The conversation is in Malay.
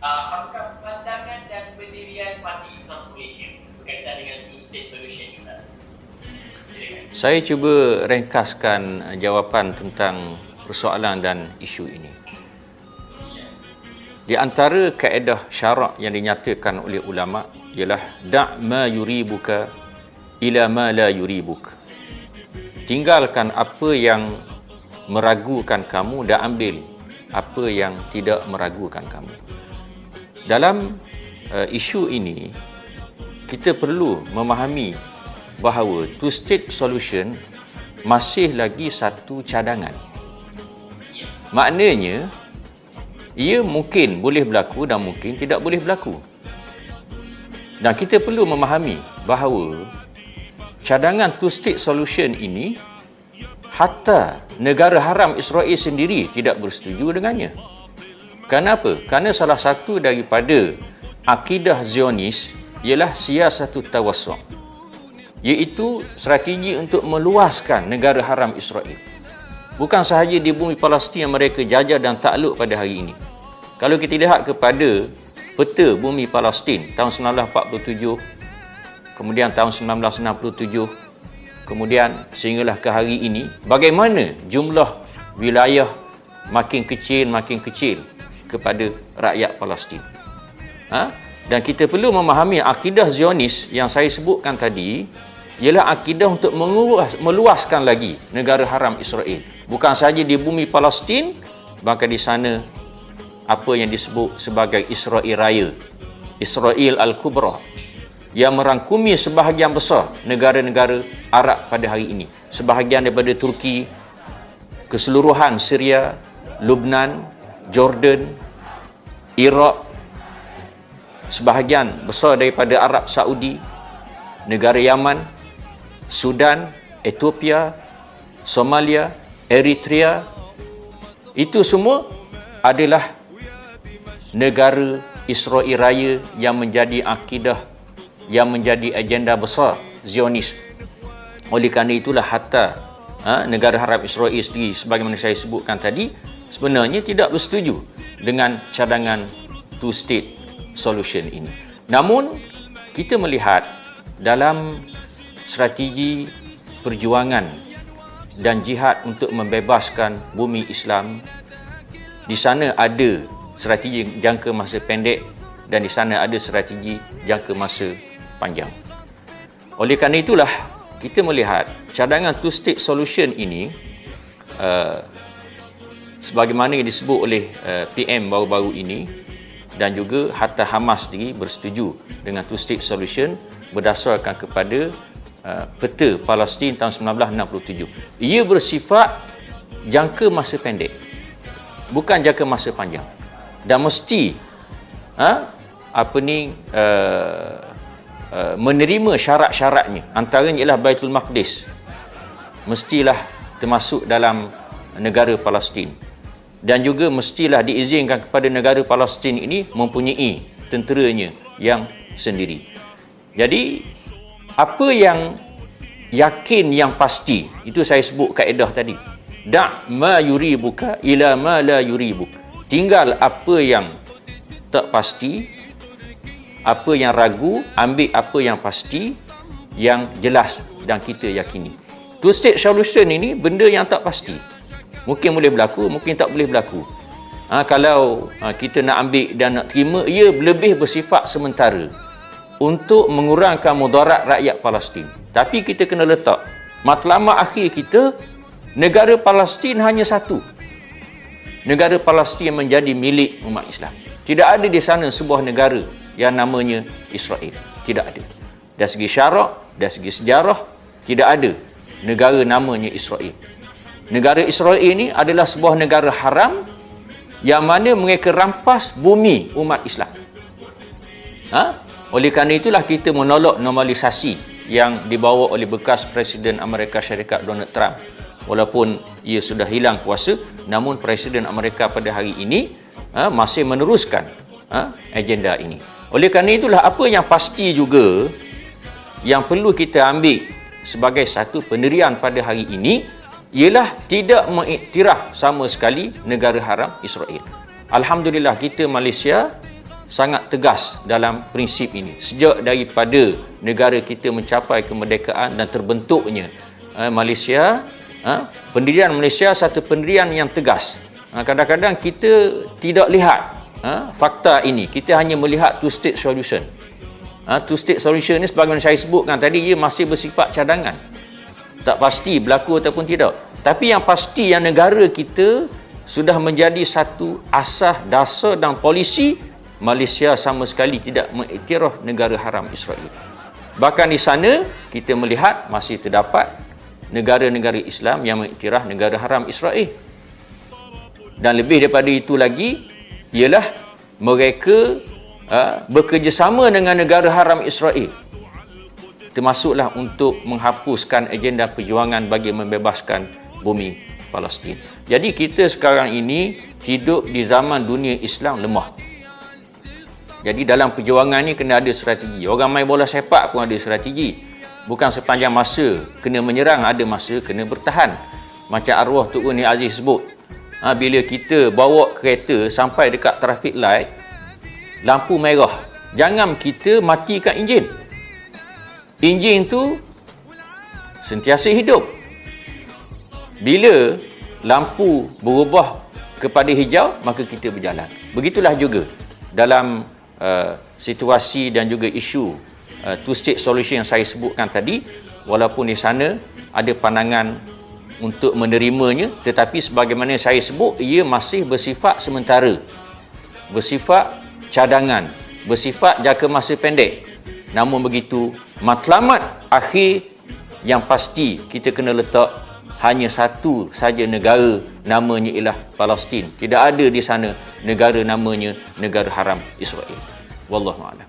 Apakah pandangan dan pendirian Parti Islam Malaysia berkaitan dengan two-state solution, Ustaz? Saya cuba ringkaskan jawapan tentang persoalan dan isu ini. Di antara kaedah syarak yang dinyatakan oleh ulama ialah da' ma yuribuka ila ma la yuribuk. Tinggalkan apa yang meragukan kamu dan ambil apa yang tidak meragukan kamu. Dalam isu ini, kita perlu memahami bahawa two-state solution masih lagi satu cadangan. Maknanya, ia mungkin boleh berlaku dan mungkin tidak boleh berlaku. Dan kita perlu memahami bahawa cadangan two-state solution ini, hatta negara haram Israel sendiri tidak bersetuju dengannya. Kenapa? Kerana salah satu daripada akidah Zionis ialah siasatut tawassu', iaitu strategi untuk meluaskan negara haram Israel. Bukan sahaja di bumi Palestin yang mereka jajah dan takluk pada hari ini. Kalau kita lihat kepada peta bumi Palestin tahun 1947, kemudian tahun 1967, kemudian sehinggalah ke hari ini, bagaimana jumlah wilayah makin kecil kepada rakyat Palestin. Dan kita perlu memahami akidah Zionis yang saya sebutkan tadi ialah akidah untuk meluaskan lagi negara haram Israel. Bukan sahaja di bumi Palestin, bahkan di sana apa yang disebut sebagai Israel Raya, Israel Al-Kubra, yang merangkumi sebahagian besar negara-negara Arab pada hari ini. Sebahagian daripada Turki, keseluruhan Syria, Lebanon, Jordan, Iraq, sebahagian besar daripada Arab Saudi, negara Yaman, Sudan, Ethiopia, Somalia, Eritrea, itu semua adalah negara Israel Raya yang menjadi akidah, yang menjadi agenda besar Zionis. Oleh kerana itulah hatta negara Arab Israel sendiri, sebagaimana saya sebutkan tadi, sebenarnya tidak bersetuju dengan cadangan two-state solution ini. Namun, kita melihat dalam strategi perjuangan dan jihad untuk membebaskan bumi Islam, di sana ada strategi jangka masa pendek dan di sana ada strategi jangka masa panjang. Oleh kerana itulah, kita melihat cadangan two-state solution ini sebagaimana yang disebut oleh PM baru-baru ini, dan juga hatta Hamas sendiri bersetuju dengan two-state solution berdasarkan kepada peta Palestin tahun 1967. Ia bersifat jangka masa pendek, bukan jangka masa panjang, dan mesti menerima syarat-syaratnya. Antaranya ialah Baitul Maqdis mestilah termasuk dalam negara Palestin, dan juga mestilah diizinkan kepada negara Palestin ini mempunyai tenteranya yang sendiri. Jadi, apa yang yakin, yang pasti, itu saya sebut kaedah tadi. Da' ma yuribuka ila ma la yuribuk. Tinggal apa yang tak pasti, apa yang ragu, ambil apa yang pasti, yang jelas dan kita yakini. Two-state solution ini benda yang tak pasti. Mungkin boleh berlaku, mungkin tak boleh berlaku. Kalau kita nak ambil dan nak terima, ia lebih bersifat sementara untuk mengurangkan mudarat rakyat Palestin. Tapi kita kena letak matlamat akhir kita, negara Palestin hanya satu. Negara Palestin menjadi milik umat Islam. Tidak ada di sana sebuah negara yang namanya Israel. Tidak ada. Dari segi syarak, dari segi sejarah, tidak ada negara namanya Israel. Negara Israel ini adalah sebuah negara haram yang mana mereka rampas bumi umat Islam. Oleh kerana itulah kita menolak normalisasi yang dibawa oleh bekas Presiden Amerika Syarikat Donald Trump. Walaupun ia sudah hilang kuasa, namun Presiden Amerika pada hari ini masih meneruskan agenda ini. Oleh kerana itulah apa yang pasti juga yang perlu kita ambil sebagai satu pendirian pada hari ini ialah tidak mengiktiraf sama sekali negara haram Israel. Alhamdulillah kita Malaysia sangat tegas dalam prinsip ini. Sejak daripada negara kita mencapai kemerdekaan dan terbentuknya Malaysia, pendirian Malaysia satu pendirian yang tegas. Kadang-kadang kita tidak lihat fakta ini. Kita hanya melihat two-state solution. Two-state solution ni sebagaimana saya sebutkan tadi, ia masih bersifat cadangan. Tak pasti berlaku ataupun tidak. Tapi yang pasti yang negara kita sudah menjadi satu asas, dasar dan polisi. Malaysia sama sekali tidak mengiktiraf negara haram Israel. Bahkan di sana kita melihat masih terdapat negara-negara Islam yang mengiktiraf negara haram Israel. Dan lebih daripada itu lagi ialah mereka bekerjasama dengan negara haram Israel, termasuklah untuk menghapuskan agenda perjuangan bagi membebaskan bumi Palestin. Jadi kita sekarang ini hidup di zaman dunia Islam lemah. Jadi dalam perjuangan ni kena ada strategi. Orang main bola sepak pun ada strategi. Bukan sepanjang masa kena menyerang, ada masa kena bertahan. Macam arwah Tok Ni Aziz sebut, bila kita bawa kereta sampai dekat traffic light, lampu merah, jangan kita matikan enjin. Enjin tu sentiasa hidup. Bila lampu berubah kepada hijau, maka kita berjalan. Begitulah juga dalam situasi dan juga isu two-state solution yang saya sebutkan tadi. Walaupun di sana ada pandangan untuk menerimanya, tetapi sebagaimana saya sebut, ia masih bersifat sementara, bersifat cadangan, bersifat jangka masa pendek. Namun begitu, matlamat akhir yang pasti kita kena letak hanya satu saja negara, namanya ialah Palestin. Tidak ada di sana negara namanya negara haram Israel. Wallahu a'lam.